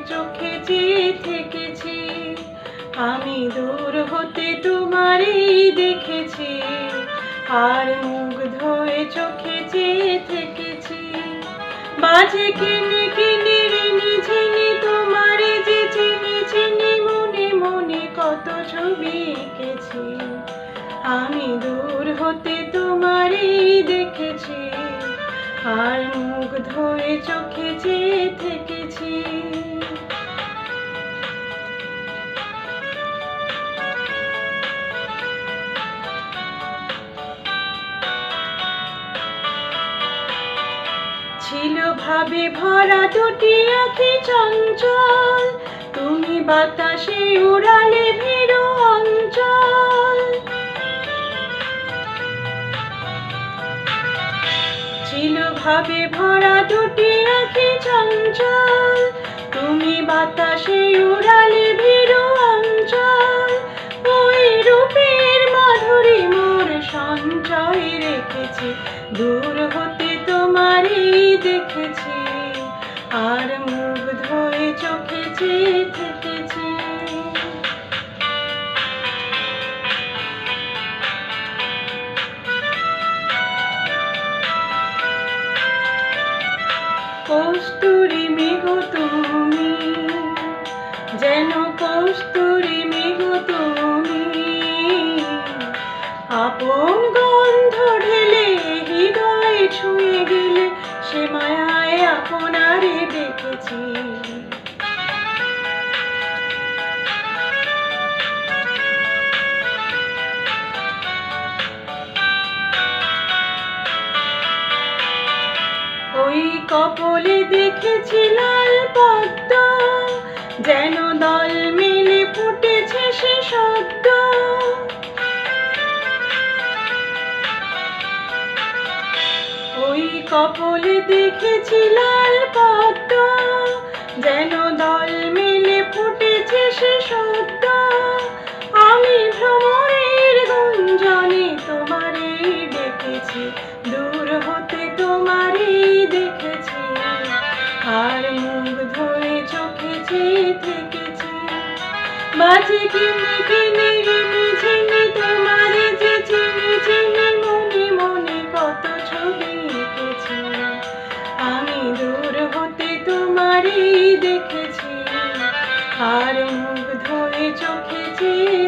চোখে চেয়ে থেকেছি, আমি দূর হতে তোমারই দেখেছি, আর মুগ্ধ হয়ে চোখে চেয়ে থেকেছি। মাঝে কিনে কিনে ঋণী ঝিনি তোমারে যে চিনি চিনি, মনে মনে কত ছবি এঁকেছি, আমি দূর হতে তোমারই দেখেছি, আর মুগ্ধ হয়ে চোখে চেয়ে থেকেছি। ছিল ভাবে ভরা দুটি আঁখি চঞ্চল, তুমি বাতাসে উড়ালে ভীরু অঞ্চল। ছিল ভাবে ভরা দুটি আঁখি চঞ্চল, তুমি বাতাসে উড়ালে ভীরু অঞ্চল। ওই রূপের মাধুরী মোর সঞ্চয় রেখেছি, দূর হতে তোমারই দেখেছি, আর মুগ্ধ হয়ে চোখে চেয়ে থেকেছি। কস্তুরী মেঘ তুমি, যেন কস্তুরী মেঘ তুমি, আপন গন্ধ ঢেলে হৃদয় ছুঁয়ে গেলে, সে মায়ায় আপনারে দেখেছি। ওই কপলে দেখেছি লাল পদ্ম, যেন দল মিলে ফুটেছে সে শব্দ। ওই কপলে দেখেছি লাল পদ্ম, যেন দল মিলে ফুটেছে সে শব্দ। আমি ভ্রমরের গুঞ্জনে তোমারে ডেকেছি, দূর হতে তোমারই দেখেছি, আর মুগ্ধ হয়ে চোখে চেয়ে থেকেছি। মাঝে কিনে কিনে ঋণী ঝিনি তোমারে যে চিনি চিনি, মনে মনে কত ছবি এঁকেছি, আমি দূর হতে তোমারই দেখেছি, আর মুগ্ধ হয়ে চোখে চেয়ে